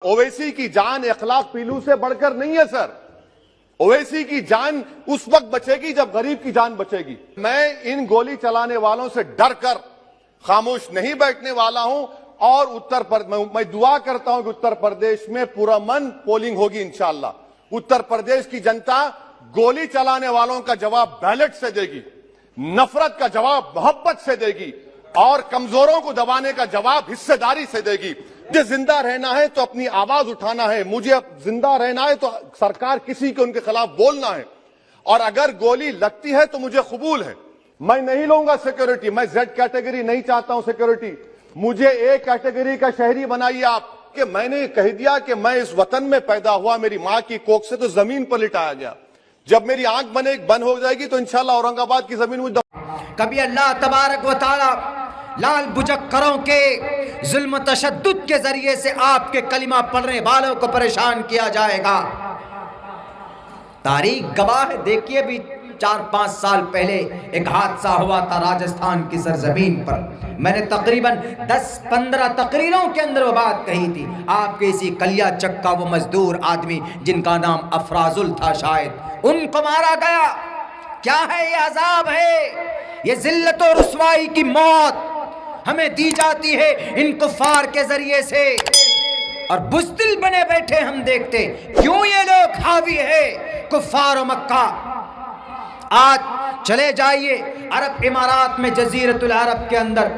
اویسی کی جان اخلاق پیلو سے بڑھ کر نہیں ہے سر. اویسی کی جان اس وقت بچے گی جب غریب کی جان بچے گی. میں ان گولی چلانے والوں سے ڈر کر خاموش نہیں بیٹھنے والا ہوں اور میں دعا کرتا ہوں کہ اتر پردیش میں پرامن پولنگ ہوگی انشاءاللہ. اتر پردیش کی جنتا گولی چلانے والوں کا جواب بیلٹ سے دے گی، نفرت کا جواب محبت سے دے گی اور کمزوروں کو دبانے کا جواب حصہ داری سے دے گی. مجھے زندہ رہنا ہے تو اپنی آواز اٹھانا ہے، مجھے زندہ رہنا ہے تو سرکار کسی کے ان کے خلاف بولنا ہے، اور اگر گولی لگتی ہے تو مجھے قبول ہے. میں نہیں لوں گا سیکیورٹی، میں زیڈ کیٹیگری نہیں چاہتا ہوں سیکیورٹی. مجھے اے کیٹیگری کا شہری بنائیے آپ. کہ میں نے کہہ دیا کہ میں اس وطن میں پیدا ہوا، میری ماں کی کوکھ سے تو زمین پر لٹایا گیا. جب میری آنکھ بند ہو جائے گی تو انشاءاللہ اورنگ آباد کی زمین مجھے. کبھی اللہ تبارک و تعالی لال بجکروں کے ظلم و تشدد کے ذریعے سے آپ کے کلمہ پڑھنے والوں کو پریشان کیا جائے گا. تاریخ گواہ ہے. دیکھیے بھی 4-5 سال پہلے ایک حادثہ ہوا تھا راجستھان کی سرزمین پر. میں نے تقریباً 10-15 تقریروں کے اندر وہ بات کہی تھی. آپ کے اسی کلیا چک کا وہ مزدور آدمی جن کا نام افرازل تھا شاید، ان کو مارا گیا. کیا ہے یہ عذاب ہے، یہ ذلت و رسوائی کی موت ہمیں دی جاتی ہے ان کفار کے ذریعے سے، اور بزدل بنے بیٹھے ہم دیکھتے کیوں یہ لوگ حاوی ہے کفار و مکہ. آج چلے جائیے عرب امارات میں جزیرۃ العرب کے اندر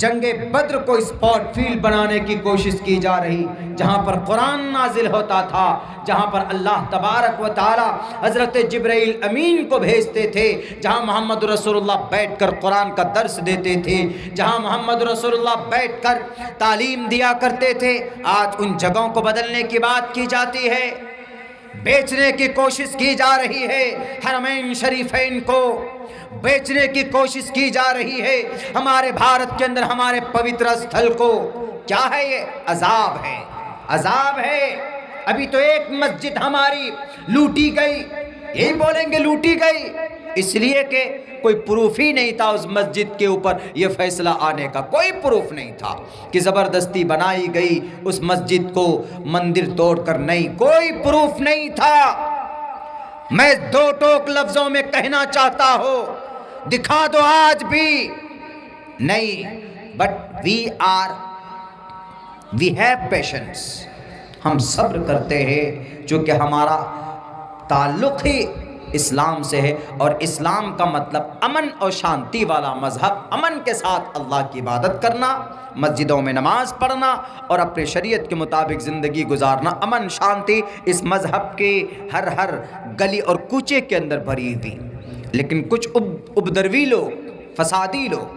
جنگ بدر کو اسپاٹ فیلڈ بنانے کی کوشش کی جا رہی، جہاں پر قرآن نازل ہوتا تھا، جہاں پر اللہ تبارک و تعالی حضرت جبرائیل امین کو بھیجتے تھے، جہاں محمد رسول اللہ بیٹھ کر قرآن کا درس دیتے تھے، جہاں محمد رسول اللہ بیٹھ کر تعلیم دیا کرتے تھے. آج ان جگہوں کو بدلنے کی بات کی جاتی ہے، بیچنے کی کوشش کی جا رہی ہے. حرمین شریفین کو بیچنے کی کوشش کی جا رہی ہے، ہمارے بھارت کے اندر ہمارے پوتر استھل کو. کیا ہے یہ؟ عذاب ہے، عذاب ہے. ابھی تو ایک مسجد ہماری لوٹی گئی، یہی بولیں گے لوٹی گئی، اس لیے کہ کوئی پروف ہی نہیں تھا اس مسجد کے اوپر یہ فیصلہ آنے کا. کوئی پروف نہیں تھا کہ زبردستی بنائی گئی اس مسجد کو مندر توڑ کر. نہیں، کوئی پروف نہیں تھا. میں 2 ٹوک لفظوں میں کہنا چاہتا ہوں، دکھا دو آج بھی نہیں. But we have patience. ہم صبر کرتے ہیں چونکہ ہمارا تعلق ہی اسلام سے ہے، اور اسلام کا مطلب امن اور شانتی والا مذہب، امن کے ساتھ اللہ کی عبادت کرنا، مسجدوں میں نماز پڑھنا اور اپنے شریعت کے مطابق زندگی گزارنا. امن شانتی اس مذہب کے ہر گلی اور کوچے کے اندر بھری ہوئی. لیکن کچھ ابدروی لوگ، فسادی لوگ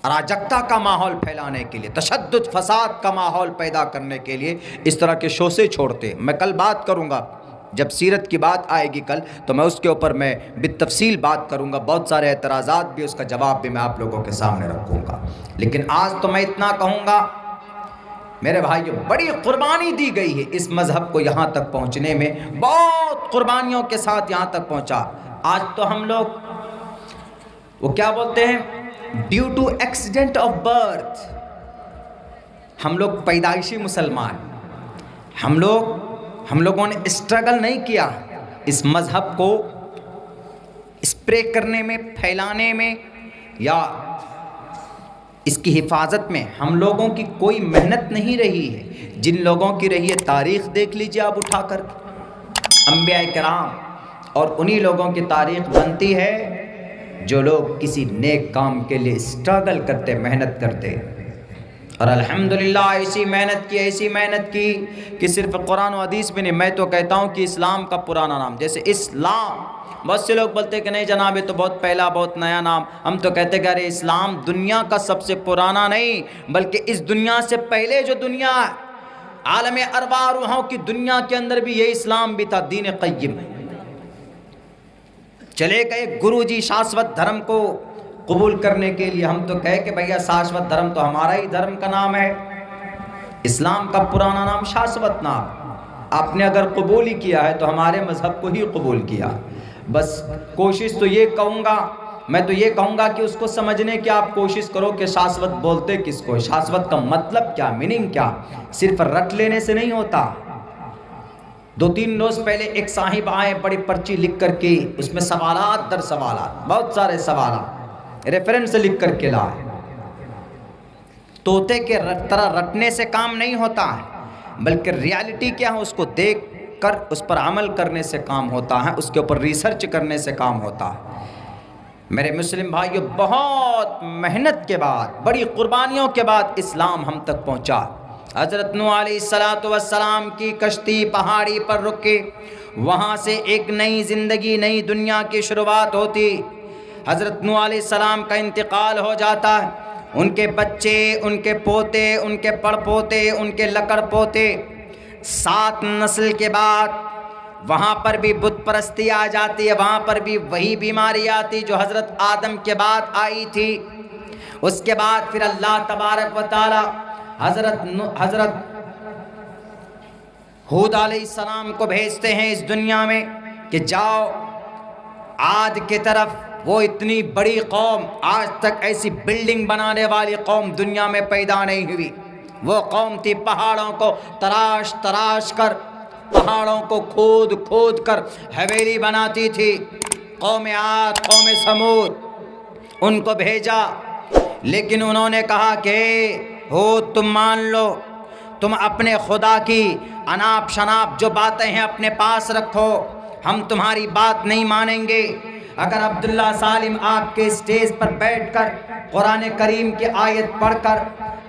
اراجکتا کا ماحول پھیلانے کے لیے، تشدد فساد کا ماحول پیدا کرنے کے لیے اس طرح کے شوسے چھوڑتے. میں کل بات کروں گا، جب سیرت کی بات آئے گی کل تو میں اس کے اوپر میں بالتفصیل بات کروں گا. بہت سارے اعتراضات بھی، اس کا جواب بھی میں آپ لوگوں کے سامنے رکھوں گا. لیکن آج تو میں اتنا کہوں گا میرے بھائیو، بڑی قربانی دی گئی ہے اس مذہب کو یہاں تک پہنچنے میں، بہت قربانیوں کے ساتھ یہاں تک پہنچا. آج تو ہم لوگ وہ کیا بولتے ہیں، due to accident of birth, ہم لوگ پیدائشی مسلمان، ہم لوگوں نے اسٹرگل نہیں کیا اس مذہب کو اسپرے کرنے میں، پھیلانے میں یا اس کی حفاظت میں. ہم لوگوں کی کوئی محنت نہیں رہی ہے. جن لوگوں کی رہی ہے تاریخ دیکھ لیجئے آپ اٹھا کر، انبیاء کرام، اور انہی لوگوں کی تاریخ بنتی ہے جو لوگ کسی نیک کام کے لیے اسٹرگل کرتے، محنت کرتے. اور الحمدللہ ایسی محنت کی کہ صرف قرآن و حدیث میں نہیں. میں تو کہتا ہوں کہ اسلام کا پرانا نام، جیسے اسلام، بہت سے لوگ بولتے کہ نہیں جناب یہ تو بہت پہلا، بہت نیا نام. ہم تو کہتے کہ ارے اسلام دنیا کا سب سے پرانا نہیں، بلکہ اس دنیا سے پہلے جو دنیا عالم ارواح روحوں کی دنیا کے اندر بھی یہ اسلام بھی تھا، دین قیم. چلے گئے گرو جی شاشوت دھرم کو قبول کرنے کے لیے. ہم تو کہے کہ بھیا شاشوت دھرم تو ہمارا ہی دھرم کا نام ہے. اسلام کا پرانا نام شاشوت نام. آپ نے اگر قبول ہی کیا ہے تو ہمارے مذہب کو ہی قبول کیا. بس کوشش تو یہ کہوں گا میں تو یہ کہوں گا کہ اس کو سمجھنے کی آپ کوشش کرو کہ شاشوت بولتے کس کو، شاشوت کا مطلب کیا، میننگ کیا. صرف رٹ لینے سے نہیں ہوتا. 2-3 روز پہلے ایک صاحب آئے، بڑی پرچی لکھ کر کے، اس میں سوالات در سوالات، بہت سارے سوالات ریفرنس لکھ کر کے لائے. طوطے کے طرح رٹنے سے کام نہیں ہوتا ہے، بلکہ ریالٹی کیا ہے اس کو دیکھ کر اس پر عمل کرنے سے کام ہوتا ہے، اس کے اوپر ریسرچ کرنے سے کام ہوتا ہے. میرے مسلم بھائیوں، بہت محنت کے بعد، بڑی قربانیوں کے بعد اسلام ہم تک پہنچا. حضرت نوح علیہ السلام کی کشتی پہاڑی پر رکے، وہاں سے ایک نئی زندگی، نئی دنیا کی شروعات ہوتی. حضرت نوح علیہ السلام کا انتقال ہو جاتا ہے، ان کے بچے، ان کے پوتے، ان کے پڑ پوتے، ان کے لکڑ پوتے، 7 نسل کے بعد وہاں پر بھی بت پرستی آ جاتی ہے، وہاں پر بھی وہی بیماری آتی جو حضرت آدم کے بعد آئی تھی. اس کے بعد پھر اللہ تبارک و تعالی حضرت ہود علیہ السلام کو بھیجتے ہیں اس دنیا میں کہ جاؤ عاد کی طرف. وہ اتنی بڑی قوم، آج تک ایسی بلڈنگ بنانے والی قوم دنیا میں پیدا نہیں ہوئی. وہ قوم تھی پہاڑوں کو تراش تراش کر، پہاڑوں کو کھود کھود کر حویلی بناتی تھی. قوم عاد، قوم سمود، ان کو بھیجا، لیکن انہوں نے کہا کہ ہو تم مان لو، تم اپنے خدا کی اناپ شناپ جو باتیں ہیں اپنے پاس رکھو، ہم تمہاری بات نہیں مانیں گے. اگر عبداللہ سالم آپ کے اسٹیج پر بیٹھ کر قرآن کریم کی آیت پڑھ کر،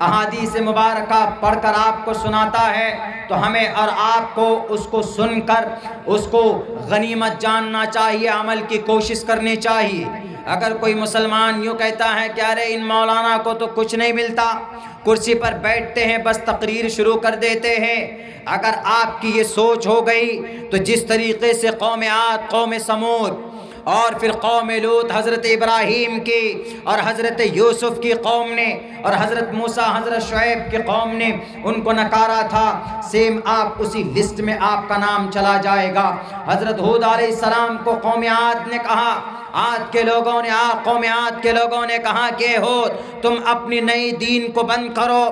احادیث مبارکہ پڑھ کر آپ کو سناتا ہے تو ہمیں اور آپ کو اس کو سن کر اس کو غنیمت جاننا چاہیے، عمل کی کوشش کرنی چاہیے. اگر کوئی مسلمان یوں کہتا ہے کہ ارے ان مولانا کو تو کچھ نہیں ملتا، کرسی پر بیٹھتے ہیں بس تقریر شروع کر دیتے ہیں، اگر آپ کی یہ سوچ ہو گئی تو جس طریقے سے قوم عاد، قوم سمود اور پھر قوم لوط، حضرت ابراہیم کی اور حضرت یوسف کی قوم نے، اور حضرت موسیٰ، حضرت شعیب کی قوم نے ان کو نکارا تھا، سیم آپ اسی لسٹ میں آپ کا نام چلا جائے گا. حضرت ہود علیہ السلام کو قوم عاد نے کہا، قوم عاد کے لوگوں نے کہا کہ ہود تم اپنی نئی دین کو بند کرو،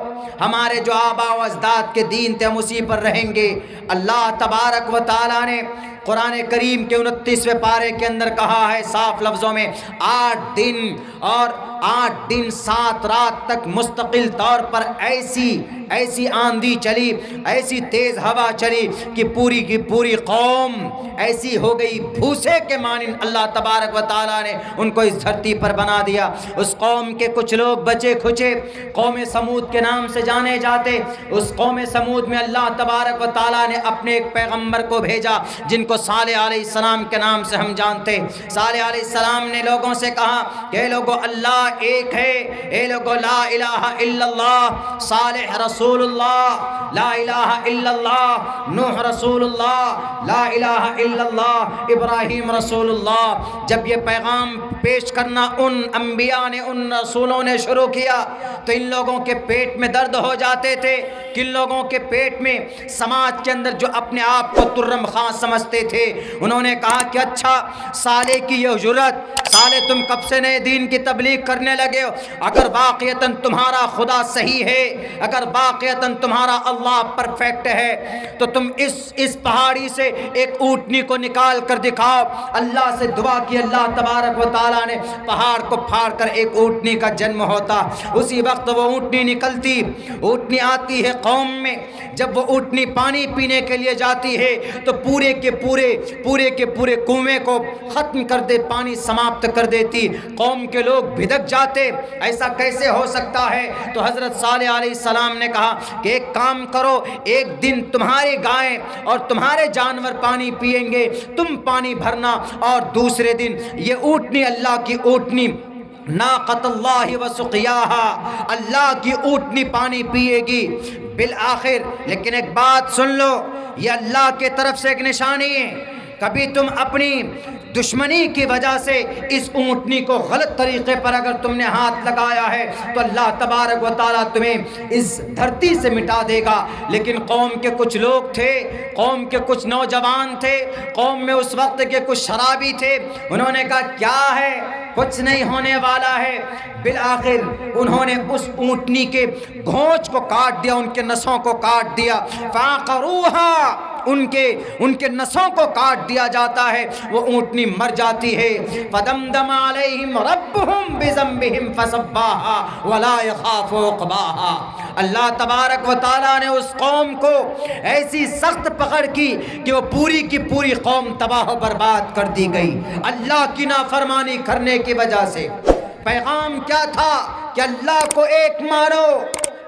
ہمارے جو آباء و اجداد کے دین تھے ہم اسی پر رہیں گے. اللہ تبارک و تعالیٰ نے قرآن کریم کے 29ویں پارے کے اندر کہا ہے صاف لفظوں میں، 8 دن اور 8 دن 7 رات تک مستقل طور پر ایسی آندھی چلی، ایسی تیز ہوا چلی کہ پوری کی پوری قوم ایسی ہو گئی بھوسے کے مانند. اللہ تبارک و تعالیٰ نے ان کو اس دھرتی پر بنا دیا. اس قوم کے کچھ لوگ بچے کھچے قوم سمود کے نام سے جانے جاتے. اس قوم سمود میں اللہ تبارک و تعالیٰ نے اپنے ایک پیغمبر کو بھیجا جن کو صالح علیہ السلام کے نام سے ہم جانتے. صالح علیہ السلام نے لوگوں سے کہا کہ اے لوگو اللہ ایک ہے، اے لوگو لا الہ الا اللہ، صالح رسول اللہ، لا الہ الا اللہ، نوح رسول اللہ، لا الہ الا اللہ، ابراہیم رسول اللہ. جب یہ پیغام پیش کرنا ان انبیاء نے، ان رسولوں نے شروع کیا تو ان لوگوں کے پیٹ میں درد ہو جاتے تھے. کن لوگوں کے پیٹ میں؟ سماج کے اندر جو اپنے آپ کو ترم خان سمجھتے تھے. انہوں نے کہا کہ اچھا صالح کی یہ جرأت، صالح تم کب سے نئے دین کی تبلیغ کرنے لگے ہو؟ اگر واقعتاً تمہارا خدا صحیح ہے، اگر واقعتاً تمہارا اللہ پرفیکٹ ہے تو تم اس پہاڑی سے ایک اونٹنی کو نکال کر دکھاؤ. اللہ سے دعا کی، اللہ تبارک و تعالیٰ نے پہاڑ کو پھاڑ کر ایک اونٹنی کا جنم ہوتا. اسی وقت وہ اونٹنی نکلتی، اونٹنی آتی ہے قوم میں. جب وہ اونٹنی پانی پینے کے لیے جاتی ہے تو پورے کے پورے کنویں کو ختم کر دے، پانی سماپت کر دیتی. قوم کے لوگ بھدک جاتے، ایسا کیسے ہو سکتا ہے؟ تو حضرت صالح علیہ السلام نے کہا کہ ایک کام کرو، ایک دن تمہارے گائیں اور تمہارے جانور پانی پئیں گے، تم پانی بھرنا، اور دوسرے دن یہ اونٹنی، اللہ کی اونٹنی، ناقۃ اللہ و سقیاہا، اللہ کی اونٹنی پانی پیے گی بالآخر. لیکن ایک بات سن لو، یہ اللہ کے طرف سے ایک نشانی ہے. کبھی تم اپنی دشمنی کی وجہ سے اس اونٹنی کو غلط طریقے پر اگر تم نے ہاتھ لگایا ہے تو اللہ تبارک و تعالیٰ تمہیں اس دھرتی سے مٹا دے گا۔ لیکن قوم کے کچھ لوگ تھے، قوم کے کچھ نوجوان تھے، قوم میں اس وقت کے کچھ شرابی تھے، انہوں نے کہا کیا ہے، کچھ نہیں ہونے والا ہے۔ بالآخر انہوں نے اس اونٹنی کے گھونچ کو کاٹ دیا، ان کے نسوں کو کاٹ دیا۔ فَعَقَرُوهَا، ان کے نسوں کو کاٹ دیا جاتا ہے، وہ اونٹنی مر جاتی ہے۔ فَدَمْدَمَ عَلَيْهِمْ رَبُّهُمْ بِذَنبِهِمْ فَسَوَّاهَا وَلَا يَخَافُ عُقْبَاهَا۔ اللہ تبارک و تعالیٰ نے اس قوم کو ایسی سخت پکڑ کی کہ وہ پوری کی پوری قوم تباہ و برباد کر دی گئی اللہ کی نافرمانی کرنے کی وجہ سے۔ پیغام کیا تھا کہ اللہ کو ایک مانو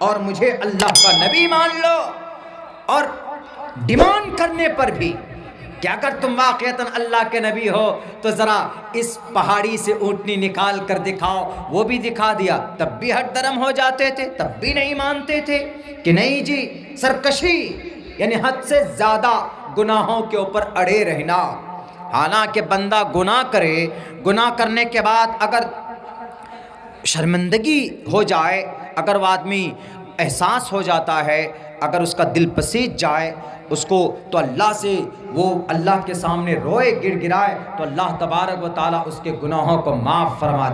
اور مجھے اللہ کا نبی مان لو، اور ڈیمانڈ کرنے پر بھی کہ اگر تم واقعتاً اللہ کے نبی ہو تو ذرا اس پہاڑی سے اونٹنی نکال کر دکھاؤ، وہ بھی دکھا دیا، تب بھی ہٹ درم ہو جاتے تھے، تب بھی نہیں مانتے تھے کہ نہیں جی سرکشی، یعنی حد سے زیادہ گناہوں کے اوپر اڑے رہنا۔ حالانکہ بندہ گناہ کرے، گناہ کرنے کے بعد اگر شرمندگی ہو جائے، اگر وہ آدمی احساس ہو جاتا ہے، اگر اس کا دل پسیج جائے اس کو، تو اللہ سے وہ اللہ کے سامنے روئے گڑ گڑائے تو اللہ تبارک و تعالیٰ اس کے گناہوں کو معاف فرما دے۔